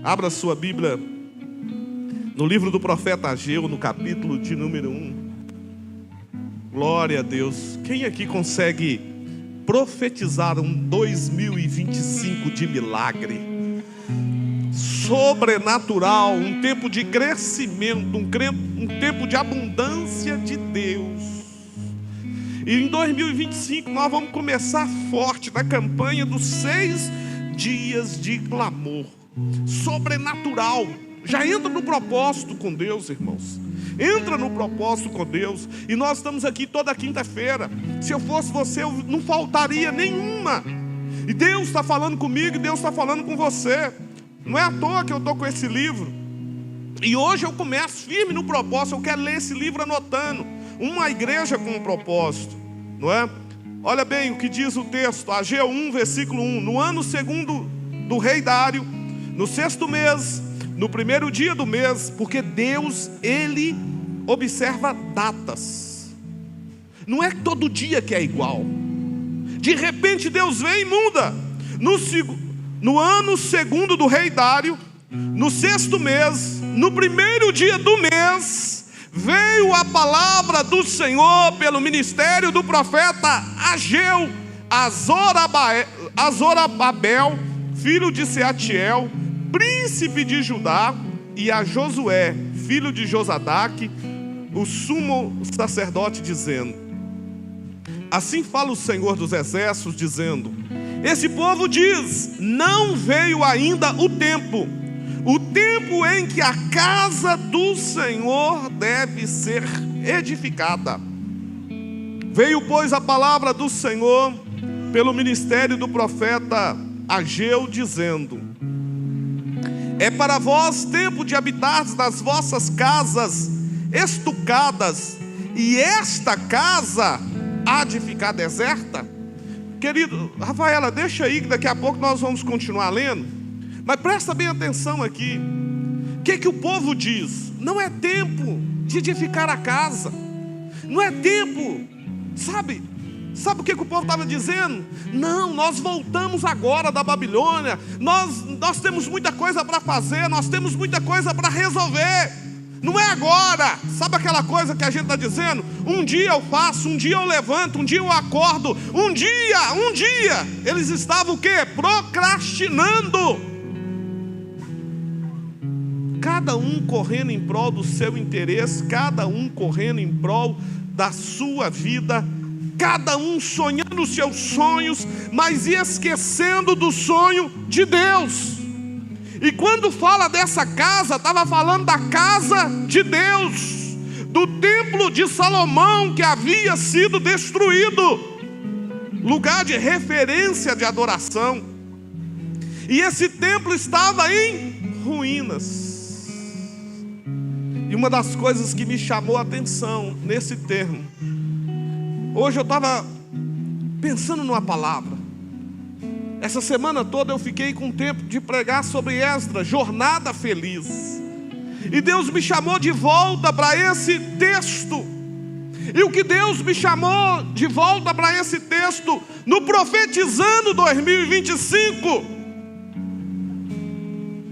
Abra sua Bíblia no livro do profeta Ageu, no capítulo de número 1. Glória a Deus. Quem aqui consegue profetizar um 2025 de milagre? Sobrenatural, um tempo de crescimento, um tempo de abundância de Deus. E em 2025 nós vamos começar forte na campanha dos 6 dias de clamor. Sobrenatural. Já entra no propósito com Deus, irmãos. Entra no propósito com Deus. E nós estamos aqui toda quinta-feira. Se eu fosse você, eu não faltaria nenhuma. E Deus está falando comigo, e Deus está falando com você. Não é à toa que eu estou com esse livro. E hoje eu começo firme no propósito. Eu quero ler esse livro anotando. Uma igreja com um propósito, não é? Olha bem o que diz o texto, Ageu 1, versículo 1. No ano segundo do rei Dário, no 6º mês, no 1º dia do mês, porque Deus, Ele observa datas. Não é todo dia que é igual. De repente Deus vem e muda. No ano segundo do rei Dário, no 6º mês, no 1º dia do mês, veio a palavra do Senhor pelo ministério do profeta Ageu a Zorobabel, filho de Sealtiel, príncipe de Judá, e a Josué, filho de Josadaque, o sumo sacerdote, dizendo: assim fala o Senhor dos exércitos, dizendo: esse povo diz, não veio ainda o tempo em que a casa do Senhor deve ser edificada. Veio, pois, a palavra do Senhor pelo ministério do profeta Ageu, dizendo: é para vós tempo de habitar nas vossas casas estucadas, e esta casa há de ficar deserta? Querido, Rafaela, deixa aí que daqui a pouco nós vamos continuar lendo. Mas presta bem atenção aqui. O que o povo diz? Não é tempo de edificar a casa. Não é tempo. Sabe o que o povo estava dizendo? Não, nós voltamos agora da Babilônia. Nós temos muita coisa para fazer. Nós temos muita coisa para resolver. Não é agora. Sabe aquela coisa que a gente está dizendo? Um dia eu faço, um dia eu levanto, um dia eu acordo. Um dia. Eles estavam o quê? Procrastinando. Cada um correndo em prol do seu interesse, cada um correndo em prol da sua vida, cada um sonhando os seus sonhos, mas esquecendo do sonho de Deus. E quando fala dessa casa, estava falando da casa de Deus, do templo de Salomão que havia sido destruído, lugar de referência de adoração. E esse templo estava em ruínas. E uma das coisas que me chamou a atenção nesse termo, hoje eu estava pensando numa palavra. Essa semana toda eu fiquei com tempo de pregar sobre Esdras, jornada feliz. E Deus me chamou de volta para esse texto. E o que Deus me chamou de volta para esse texto, no Profetizando 2025,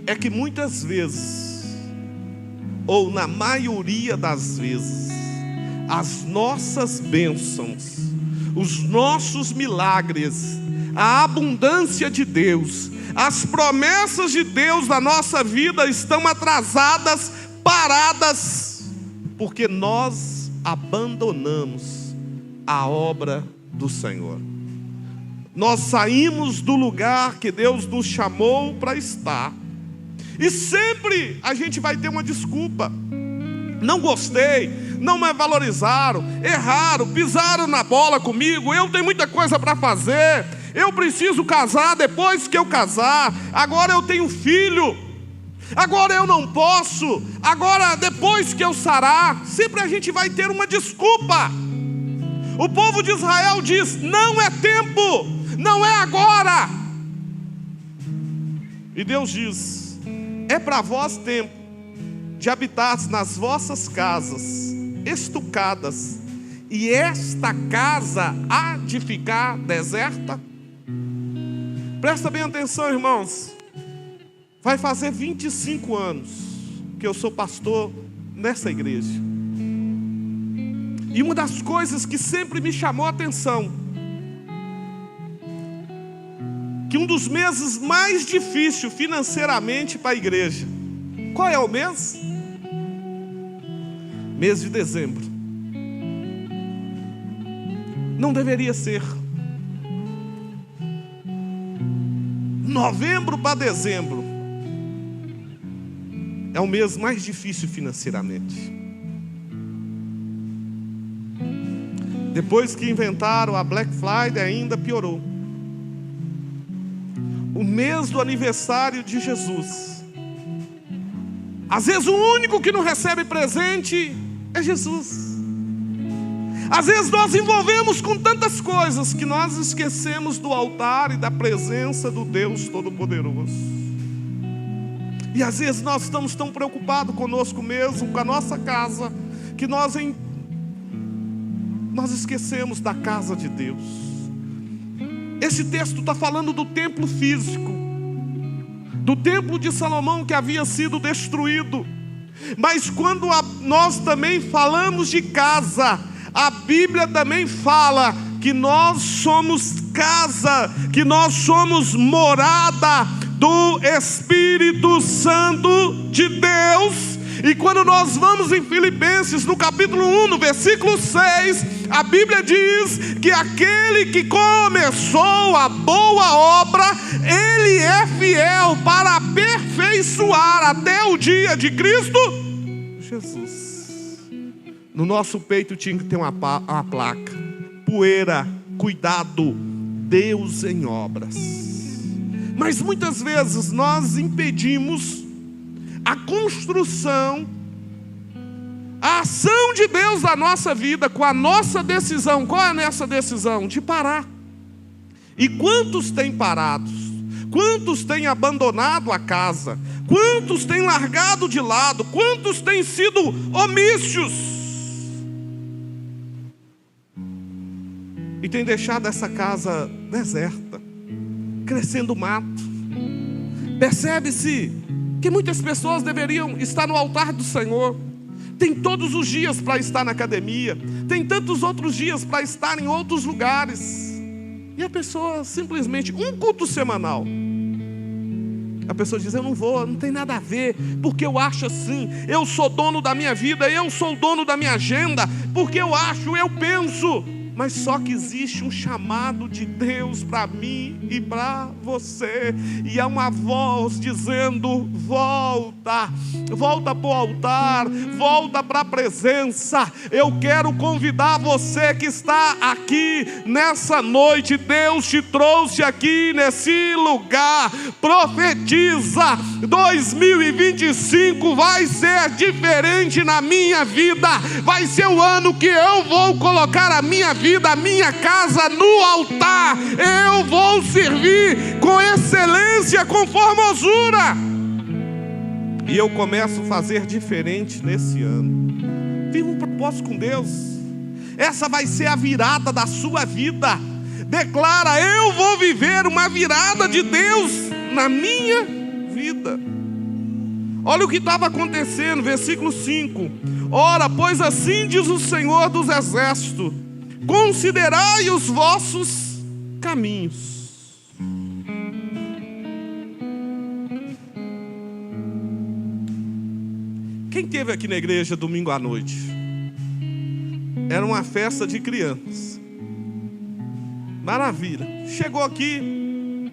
é que muitas vezes, ou na maioria das vezes, as nossas bênçãos, os nossos milagres, a abundância de Deus, as promessas de Deus na nossa vida estão atrasadas, paradas, porque nós abandonamos a obra do Senhor. Nós saímos do lugar que Deus nos chamou para estar. E sempre a gente vai ter uma desculpa. Não gostei, não me valorizaram, erraram, pisaram na bola comigo, eu tenho muita coisa para fazer, eu preciso casar depois que eu casar, agora eu tenho filho, agora eu não posso, agora depois que eu sarar. Sempre a gente vai ter uma desculpa. O povo de Israel diz: não é tempo, não é agora. E Deus diz: é para vós tempo de habitar nas vossas casas estucadas, e esta casa há de ficar deserta? Presta bem atenção, irmãos. Vai fazer 25 anos que eu sou pastor nessa igreja. E uma das coisas que sempre me chamou a atenção, que um dos meses mais difíceis financeiramente para a igreja, qual é o mês? Mês de dezembro. Não deveria ser. Novembro para dezembro é o mês mais difícil financeiramente. Depois que inventaram a Black Friday, ainda piorou. O mês do aniversário de Jesus, às vezes o único que não recebe presente é Jesus. Às vezes nós envolvemos com tantas coisas que nós esquecemos do altar e da presença do Deus Todo-Poderoso. E às vezes nós estamos tão preocupados conosco mesmo, com a nossa casa, que nós esquecemos da casa de Deus. Esse texto está falando do templo físico, do templo de Salomão que havia sido destruído. Mas quando nós também falamos de casa, a Bíblia também fala que nós somos casa, que nós somos morada do Espírito Santo de Deus. E quando nós vamos em Filipenses, no capítulo 1, no versículo 6, a Bíblia diz que aquele que começou a boa obra, Ele é fiel para aperfeiçoar até o dia de Cristo Jesus. No nosso peito tinha que ter uma placa: poeira, cuidado, Deus em obras. Mas muitas vezes nós impedimos a construção, a ação de Deus na nossa vida com a nossa decisão. Qual é a nossa decisão? De parar. E quantos têm parado? Quantos têm abandonado a casa? Quantos têm largado de lado? Quantos têm sido omissos? E têm deixado essa casa deserta, crescendo mato. Percebe-se que muitas pessoas deveriam estar no altar do Senhor. Tem todos os dias para estar na academia, tem tantos outros dias para estar em outros lugares, e a pessoa simplesmente, um culto semanal, a pessoa diz: eu não vou, não tem nada a ver, porque eu acho assim, eu sou dono da minha vida, eu sou dono da minha agenda, porque eu acho, eu penso. Mas só que existe um chamado de Deus para mim e para você. E é uma voz dizendo: volta, volta para o altar, volta para a presença. Eu quero convidar você que está aqui nessa noite. Deus te trouxe aqui nesse lugar. Profetiza: 2025 vai ser diferente na minha vida. Vai ser o ano que eu vou colocar a minha vida, a minha casa no altar. Eu vou servir com excelência, com formosura. E eu começo a fazer diferente nesse ano. Tenho um propósito com Deus. Essa vai ser a virada da sua vida. Declara: eu vou viver uma virada de Deus na minha vida. Olha o que estava acontecendo, versículo 5. Ora, pois assim diz o Senhor dos Exércitos: considerai os vossos caminhos. Quem esteve aqui na igreja domingo à noite? Era uma festa de crianças. Maravilha. Chegou aqui,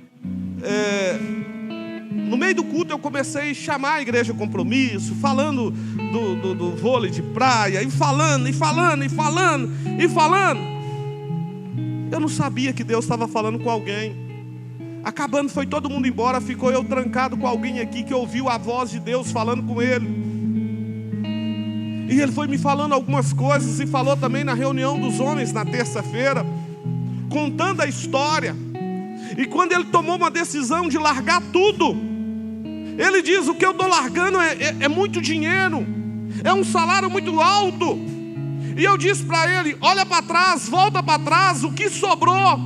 no meio do culto eu comecei a chamar a igreja Compromisso, falando do vôlei de praia, e falando. Eu não sabia que Deus estava falando com alguém. Acabando, foi todo mundo embora, ficou eu trancado com alguém aqui que ouviu a voz de Deus falando com ele. E ele foi me falando algumas coisas, e falou também na reunião dos homens na terça-feira, contando a história. E quando ele tomou uma decisão de largar tudo, ele diz: o que eu estou largando é muito dinheiro, é um salário muito alto. E eu disse para ele: olha para trás, volta para trás, o que sobrou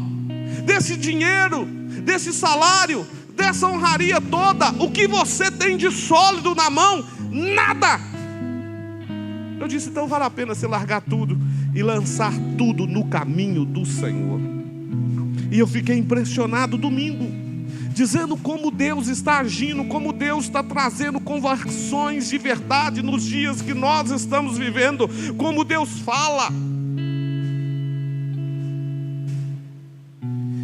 desse dinheiro, desse salário, essa honraria toda, o que você tem de sólido na mão? Nada. Eu disse, então vale a pena você largar tudo e lançar tudo no caminho do Senhor. E eu fiquei impressionado domingo, dizendo como Deus está agindo, como Deus está trazendo conversões de verdade nos dias que nós estamos vivendo, como Deus fala.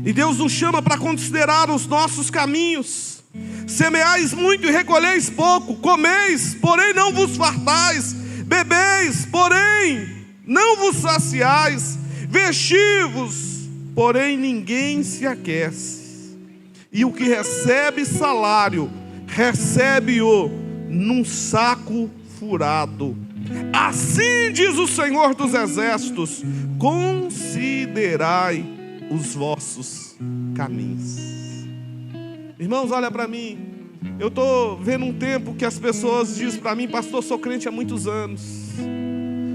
E Deus nos chama para considerar os nossos caminhos. Semeais muito e recolheis pouco, comeis, porém não vos fartais, bebeis, porém não vos saciais, vestivos, porém ninguém se aquece. E o que recebe salário, recebe-o num saco furado. Assim diz o Senhor dos Exércitos: considerai os vossos caminhos. Irmãos, olha para mim. Eu estou vendo um tempo que as pessoas dizem para mim: pastor, sou crente há muitos anos,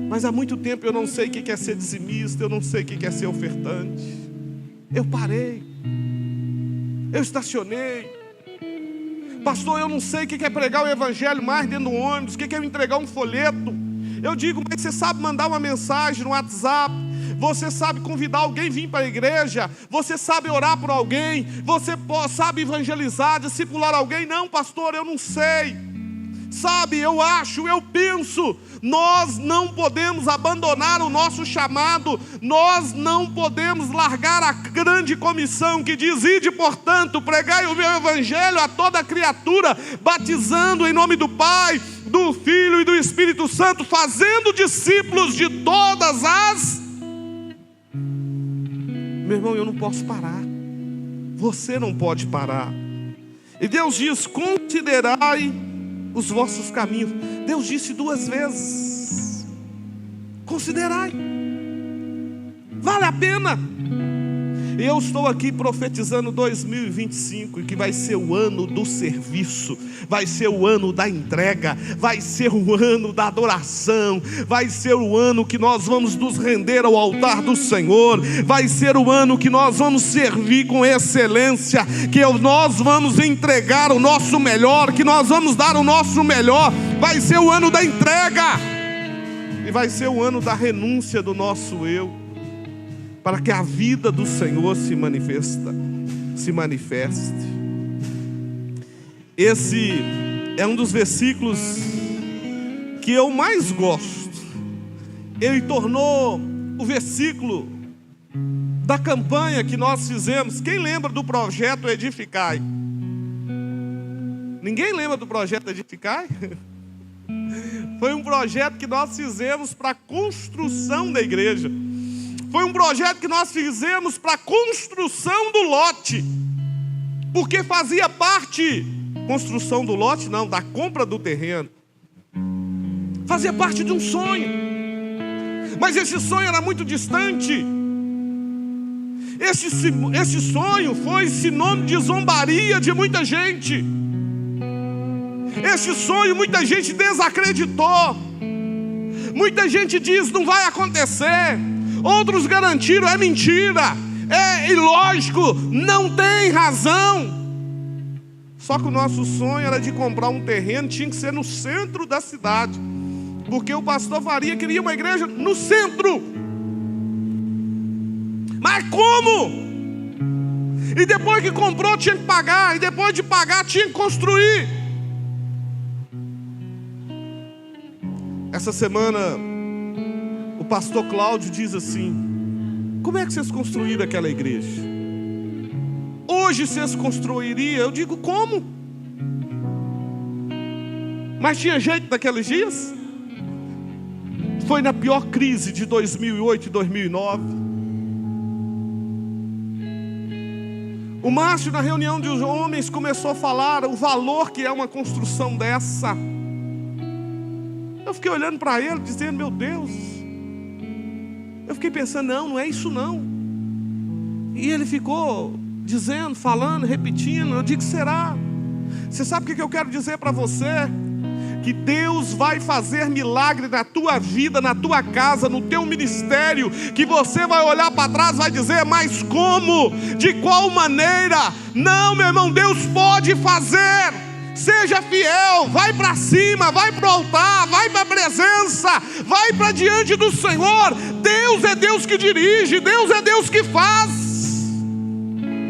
mas há muito tempo eu não sei o que é ser dizimista, eu não sei o que é ser ofertante. Eu parei, eu estacionei. Pastor, eu não sei o que é pregar o evangelho mais dentro do ônibus, o que é entregar um folheto. Eu digo, mas você sabe mandar uma mensagem no WhatsApp? Você sabe convidar alguém a vir para a igreja? Você sabe orar por alguém? Você sabe evangelizar, discipular alguém? Não, pastor, eu não sei. Sabe, eu acho, eu penso, nós não podemos abandonar o nosso chamado, nós não podemos largar a grande comissão que diz: ide, portanto, pregai o meu evangelho a toda criatura, batizando em nome do Pai, do Filho e do Espírito Santo, fazendo discípulos de todas as... Meu irmão, eu não posso parar, você não pode parar. E Deus diz: considerai os vossos caminhos. Deus disse 2 vezes: considerai, vale a pena. Eu estou aqui profetizando 2025, que vai ser o ano do serviço, vai ser o ano da entrega, vai ser o ano da adoração, vai ser o ano que nós vamos nos render ao altar do Senhor, vai ser o ano que nós vamos servir com excelência, que nós vamos entregar o nosso melhor, que nós vamos dar o nosso melhor. Vai ser o ano da entrega, e vai ser o ano da renúncia do nosso eu, para que a vida do Senhor se manifeste. Esse é um dos versículos que eu mais gosto. Ele tornou o versículo da campanha que nós fizemos. Quem lembra do projeto Edificai? Ninguém lembra do projeto Edificai? Foi um projeto que nós fizemos para a construção da igreja. Foi um projeto que nós fizemos para a construção do lote, porque fazia parte, construção do lote não, da compra do terreno, fazia parte de um sonho, mas esse sonho era muito distante. Esse sonho foi sinônimo de zombaria de muita gente. Esse sonho muita gente desacreditou, muita gente diz: não vai acontecer. Outros garantiram: é mentira, é ilógico, não tem razão. Só que o nosso sonho era de comprar um terreno, tinha que ser no centro da cidade, porque o pastor Faria queria uma igreja no centro. Mas como? E depois que comprou tinha que pagar, e depois de pagar tinha que construir. Essa semana o pastor Cláudio diz assim: como é que vocês construíram aquela igreja? Hoje vocês construiriam? Eu digo: como? Mas tinha jeito naqueles dias? Foi na pior crise de 2008 e 2009. O Márcio, na reunião dos homens, começou a falar o valor que é uma construção dessa. Eu fiquei olhando para ele, dizendo: meu Deus. Eu fiquei pensando: não é isso não. E ele ficou dizendo, falando, repetindo. Eu digo: será? Você sabe o que eu quero dizer para você? que Deus vai fazer milagre na tua vida, na tua casa, no teu ministério, que você vai olhar para trás e vai dizer: mas como? De qual maneira? Não, meu irmão, Deus pode fazer. Seja fiel, vai para cima, vai para o altar, vai para a presença, vai para diante do Senhor. Deus é Deus que dirige, Deus é Deus que faz.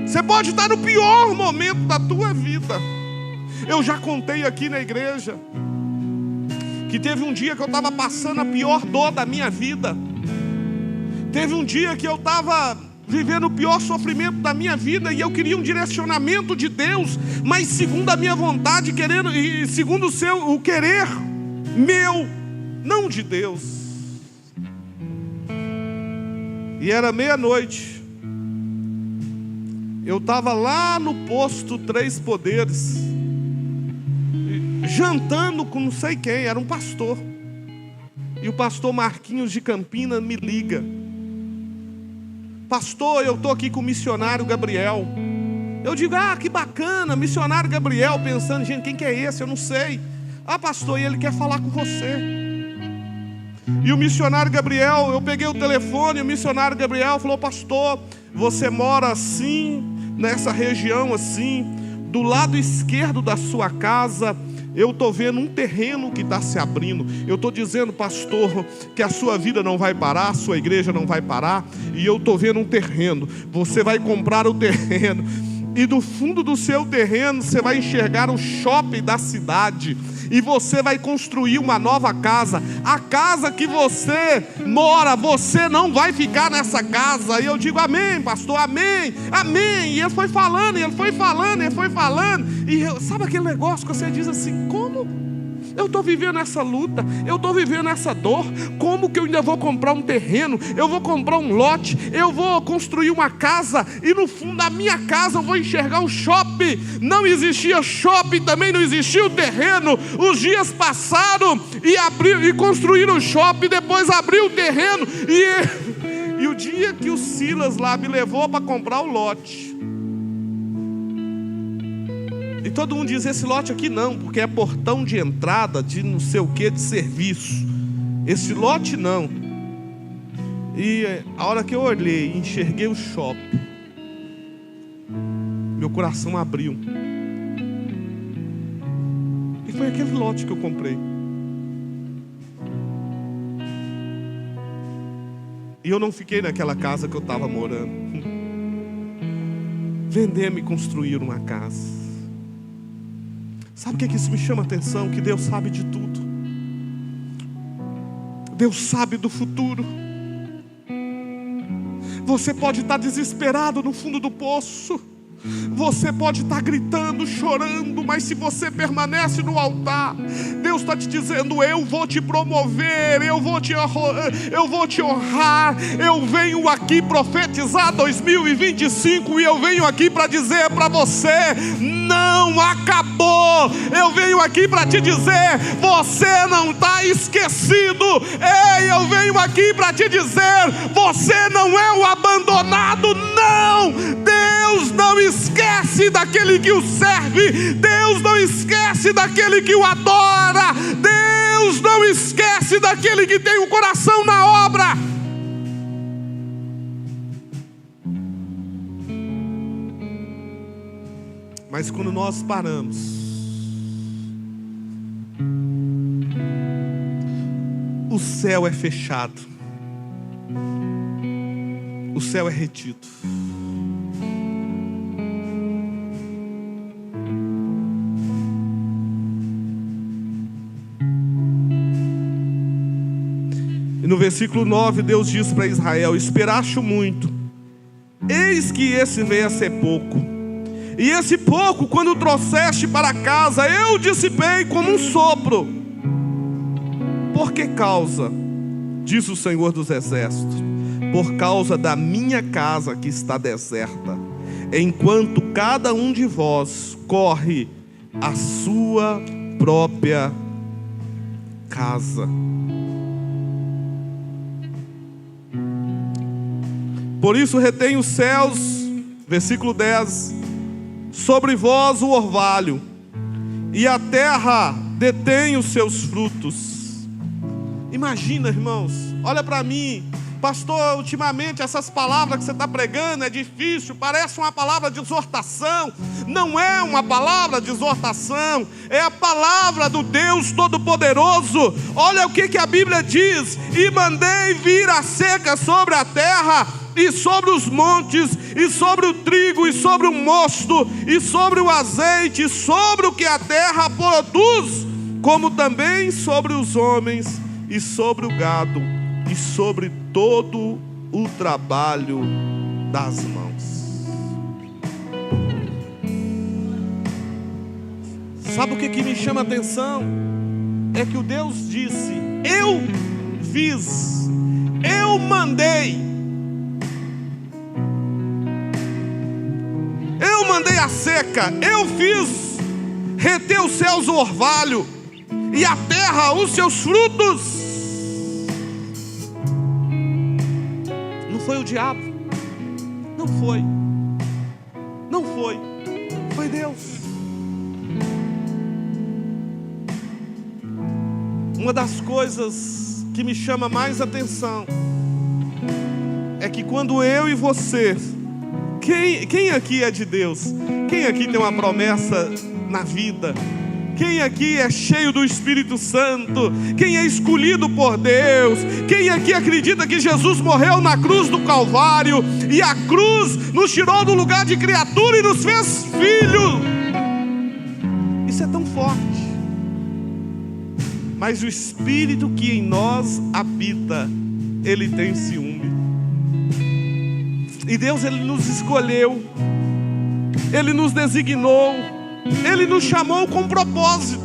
Você pode estar no pior momento da tua vida. Eu já contei aqui na igreja que teve um dia que eu estava passando a pior dor da minha vida. Teve um dia que eu estava vivendo o pior sofrimento da minha vida, e eu queria um direcionamento de Deus, mas segundo a minha vontade, querendo, e segundo o querer meu, não de Deus. E era meia-noite. Eu estava lá no posto Três Poderes, jantando com não sei quem, era um pastor. E o pastor Marquinhos de Campinas me liga: pastor, eu estou aqui com o missionário Gabriel. Eu digo: ah, que bacana, missionário Gabriel. Pensando: gente, quem que é esse? Eu não sei. Ah, pastor, e ele quer falar com você. E o missionário Gabriel, eu peguei o telefone, o missionário Gabriel falou: pastor, você mora assim, nessa região assim, do lado esquerdo da sua casa, eu estou vendo um terreno que está se abrindo. Eu estou dizendo, pastor, que a sua vida não vai parar, a sua igreja não vai parar. E eu estou vendo um terreno. Você vai comprar o terreno, e do fundo do seu terreno você vai enxergar o shopping da cidade, e você vai construir uma nova casa. A casa que você mora, você não vai ficar nessa casa. E eu digo: amém, pastor, amém, amém. E ele foi falando, ele foi falando, ele foi falando. E sabe aquele negócio que você diz assim: como? Eu estou vivendo essa luta, eu estou vivendo essa dor. Como que eu ainda vou comprar um terreno? Eu vou comprar um lote, eu vou construir uma casa, e no fundo da minha casa eu vou enxergar um shopping. Não existia shopping, também não existia o terreno. Os dias passaram e construíram o shopping, depois abriu o terreno. E o dia que o Silas lá me levou para comprar o lote, e todo mundo diz: esse lote aqui não, porque é portão de entrada de não sei o que, de serviço. Esse lote não. E a hora que eu olhei e enxerguei o shopping, meu coração abriu. E foi aquele lote que eu comprei. E eu não fiquei naquela casa que eu estava morando. Vender-me e construir uma casa. Sabe o que isso me chama a atenção? Que Deus sabe de tudo. Deus sabe do futuro. Você pode estar desesperado no fundo do poço. Você pode estar gritando, chorando, mas se você permanece no altar, Deus está te dizendo: eu vou te promover, eu vou te honrar. Eu venho aqui profetizar 2025, e eu venho aqui para dizer para você: não acabou. Eu venho aqui para te dizer: você não está esquecido. Ei, eu venho aqui para te dizer: você não é o abandonado, não. Deus não esquece daquele que o serve. Deus não esquece daquele que o adora. Deus não esquece daquele que tem o coração na obra. Mas quando nós paramos, o céu é fechado, o céu é retido. E no versículo 9 Deus diz para Israel: esperaste muito, eis que esse veio a ser pouco, e esse pouco, quando trouxeste para casa, eu dissipei como um sopro. Por que causa? Diz o Senhor dos Exércitos: por causa da minha casa que está deserta, enquanto cada um de vós corre a sua própria casa. Por isso retém os céus, versículo 10, sobre vós o orvalho, e a terra detém os seus frutos. Imagina, irmãos, olha para mim, pastor, ultimamente essas palavras que você está pregando é difícil, parece uma palavra de exortação. Não é uma palavra de exortação, é a palavra do Deus Todo-Poderoso. Olha o que a Bíblia diz: e mandei vir a seca sobre a terra, e sobre os montes, e sobre o trigo, e sobre o mosto, e sobre o azeite, e sobre o que a terra produz, como também sobre os homens, e sobre o gado, e sobre todo o trabalho das mãos. Sabe o que me chama a atenção? É que o Deus disse: eu fiz, eu mandei. Eu mandei a seca, eu fiz reter os céus o orvalho, e a terra os seus frutos. Não foi o diabo, não foi, foi Deus. Uma das coisas que me chama mais atenção é que quando eu e você, quem aqui é de Deus? Quem aqui tem uma promessa na vida? Quem aqui é cheio do Espírito Santo? Quem é escolhido por Deus? Quem aqui acredita que Jesus morreu na cruz do Calvário, e a cruz nos tirou do lugar de criatura e nos fez filho? Isso é tão forte. Mas o Espírito que em nós habita, ele tem ciúme. E Deus, ele nos escolheu, ele nos designou, ele nos chamou com propósito.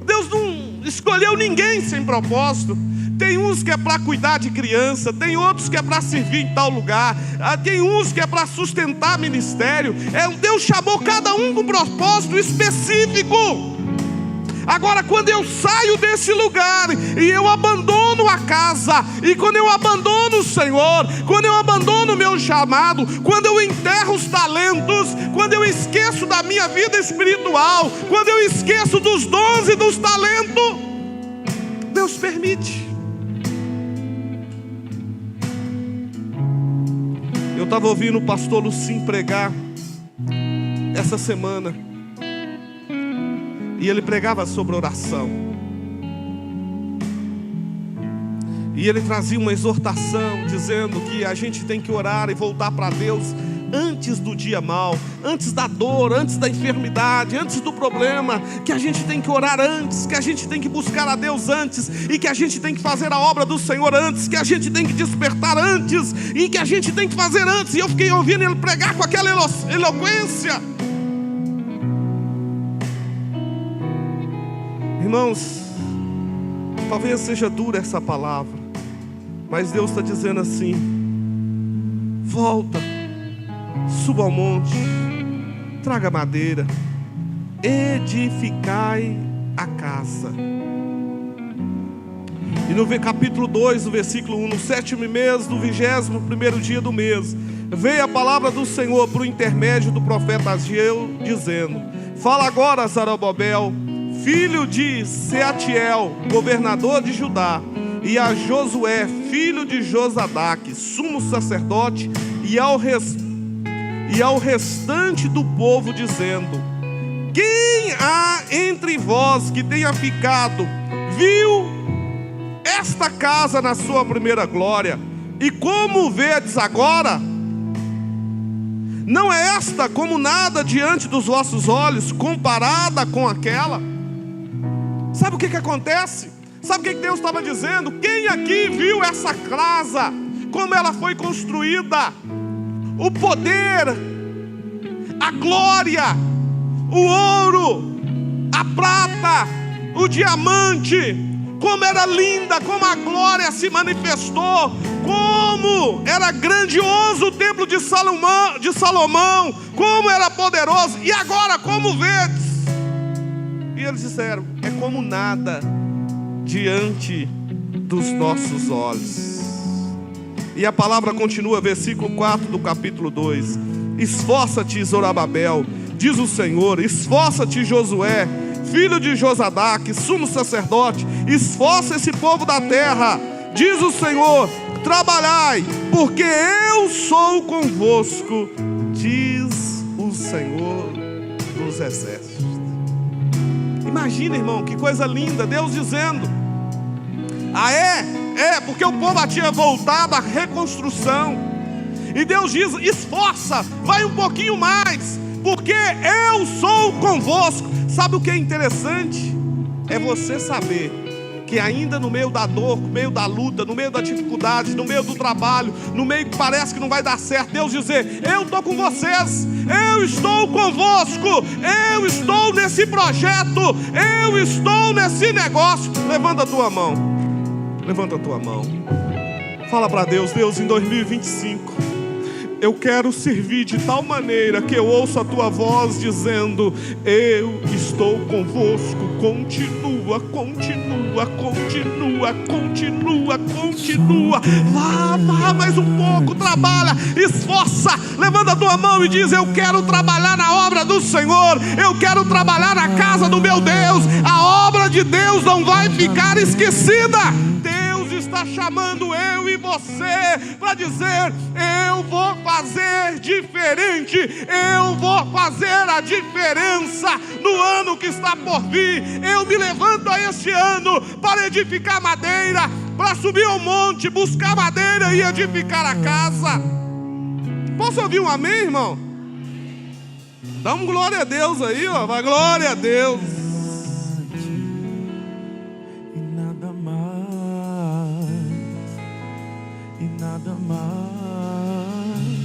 Deus não escolheu ninguém sem propósito. Tem uns que é para cuidar de criança, tem outros que é para servir em tal lugar, tem uns que é para sustentar ministério. Deus chamou cada um com propósito específico. Agora, quando eu saio desse lugar e eu abandono a casa, e quando eu abandono o Senhor, quando eu abandono o meu chamado, quando eu enterro os talentos, quando eu esqueço da minha vida espiritual, quando eu esqueço dos dons e dos talentos, Deus permite. Eu estava ouvindo o pastor Lucim pregar essa semana, e ele pregava sobre oração, e ele trazia uma exortação dizendo que a gente tem que orar e voltar para Deus antes do dia mau, antes da dor, antes da enfermidade, antes do problema, que a gente tem que orar antes, que a gente tem que buscar a Deus antes, e que a gente tem que fazer a obra do Senhor antes, que a gente tem que despertar antes, e que a gente tem que fazer antes. E eu fiquei ouvindo ele pregar com aquela eloquência. Irmãos, talvez seja dura essa palavra, mas Deus está dizendo assim: volta, suba ao monte, traga madeira, edificai a casa. E no capítulo 2, no versículo 1, no 7º mês do 21º dia do mês, veio a palavra do Senhor por intermédio do profeta Ageu, dizendo: fala agora, Zorobabel, filho de Sealtiel, governador de Judá, e a Josué, filho de Josadaque, sumo sacerdote, e ao restante do povo, dizendo: quem há entre vós que tenha ficado, viu esta casa na sua primeira glória, e como vedes agora, não é esta como nada diante dos vossos olhos, comparada com aquela? Sabe o que acontece? Sabe o que Deus estava dizendo? Quem aqui viu essa casa, como ela foi construída? O poder, a glória, o ouro, a prata, o diamante, como era linda, como a glória se manifestou, como era grandioso o templo de Salomão, como era poderoso. E agora, como vedes? E eles disseram: é como nada diante dos nossos olhos. E a palavra continua, versículo 4 do capítulo 2: esforça-te, Zorobabel, diz o Senhor, esforça-te, Josué, filho de Josadaque, sumo sacerdote, esforça esse povo da terra, diz o Senhor, trabalhai, porque eu sou convosco, diz o Senhor dos exércitos. Imagina, irmão, que coisa linda, Deus dizendo, porque o povo tinha voltado à reconstrução, e Deus diz, esforça, vai um pouquinho mais, porque eu sou convosco. Sabe o que é interessante? É você saber que ainda no meio da dor, no meio da luta, no meio da dificuldade, no meio do trabalho, no meio que parece que não vai dar certo, Deus dizer, eu estou com vocês, eu estou convosco, eu estou nesse projeto, eu estou nesse negócio. Levanta a tua mão, levanta a tua mão, fala para Deus, Deus, em 2025 eu quero servir de tal maneira que eu ouço a tua voz dizendo, eu estou convosco, continua, continua, continua, continua, continua, vá mais um pouco, trabalha, esforça, levanta a tua mão e diz, eu quero trabalhar na obra do Senhor, eu quero trabalhar na casa do meu Deus, a obra de Deus não vai ficar esquecida. Está chamando eu e você para dizer, eu vou fazer diferente, eu vou fazer a diferença no ano que está por vir. Eu me levanto a este ano para edificar madeira, para subir ao monte, buscar madeira e edificar a casa. Posso ouvir um amém, irmão? Dá um glória a Deus aí, ó. Vai, glória a Deus.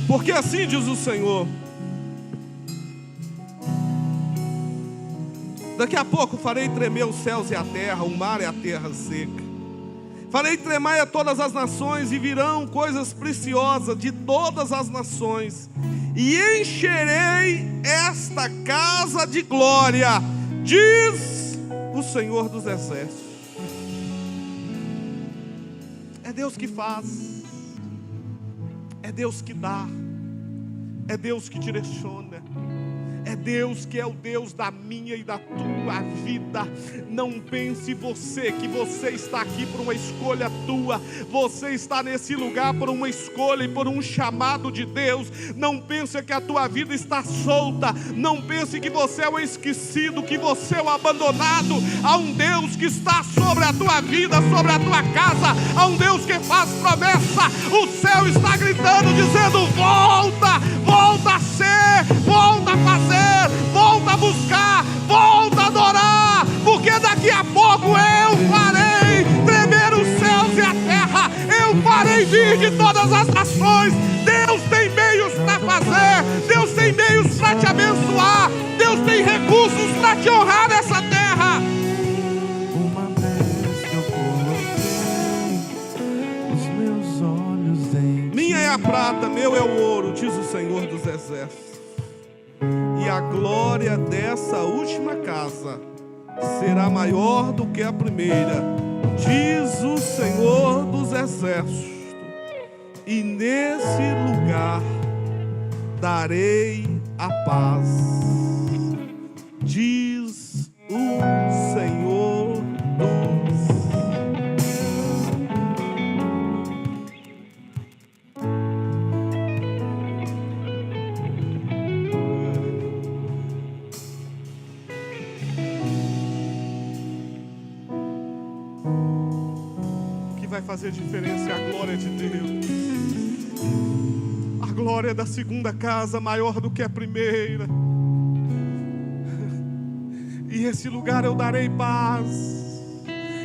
Porque assim diz o Senhor, daqui a pouco farei tremer os céus e a terra, o mar e a terra seca. Farei tremer a todas as nações e virão coisas preciosas de todas as nações. E encherei esta casa de glória, diz o Senhor dos exércitos. É Deus que faz. É Deus que dá, é Deus que direciona, é Deus que é o Deus da minha e da tua vida. Não pense você que você está aqui por uma escolha tua, você está nesse lugar por uma escolha e por um chamado de Deus. Não pense que a tua vida está solta, não pense que você é o esquecido, que você é o abandonado. Há um Deus que está sobre a tua vida, sobre a tua casa, há um Deus que faz promessa. O céu está gritando, dizendo, volta, volta a ser, volta a fazer, volta a buscar, volta a adorar, porque daqui a pouco eu farei tremer os céus e a terra, eu farei vir de todas as nações. Deus tem meios para fazer, Deus tem meios para te abençoar, Deus tem recursos para te honrar nessa terra. Uma vez que eu coloquei os meus olhos em minha é a prata, meu é o ouro, diz o Senhor dos exércitos. E a glória dessa última casa será maior do que a primeira, diz o Senhor dos exércitos. E nesse lugar darei a paz, diz o Senhor dos vai fazer diferença é a glória de Deus. A glória da segunda casa maior do que a primeira. E esse lugar eu darei paz.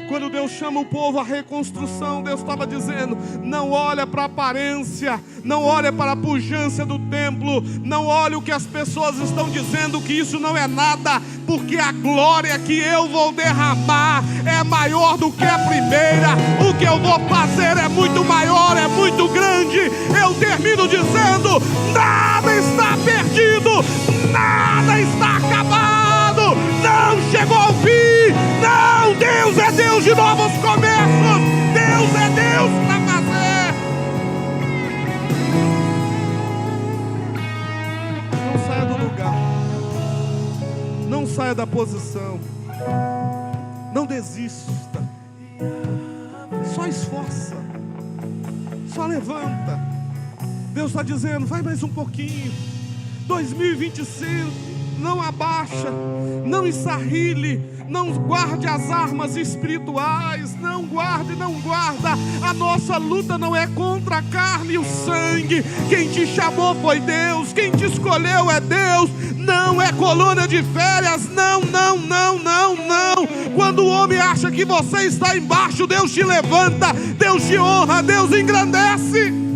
Quando Deus chama o povo à reconstrução, Deus estava dizendo, não olha para a aparência, não olha para a pujança do templo, não olha o que as pessoas estão dizendo, que isso não é nada, porque a glória que eu vou derramar é maior do que a primeira. O que eu vou fazer é muito maior, é muito grande. Eu termino dizendo, nada está perdido, nada está acabado, não chegou ao fim. Não, Deus é Deus de novos começos, Deus é Deus para fazer. Não saia do lugar, não saia da posição. Não desista. Só esforça. Só levanta. Deus está dizendo, vai mais um pouquinho. 2025, não abaixa, não ensarrile, não guarde as armas espirituais, não guarda. A nossa luta não é contra a carne e o sangue. Quem te chamou foi Deus, quem te escolheu é Deus. Não é colônia de férias, não. Quando o homem acha que você está embaixo, Deus te levanta, Deus te honra, Deus engrandece.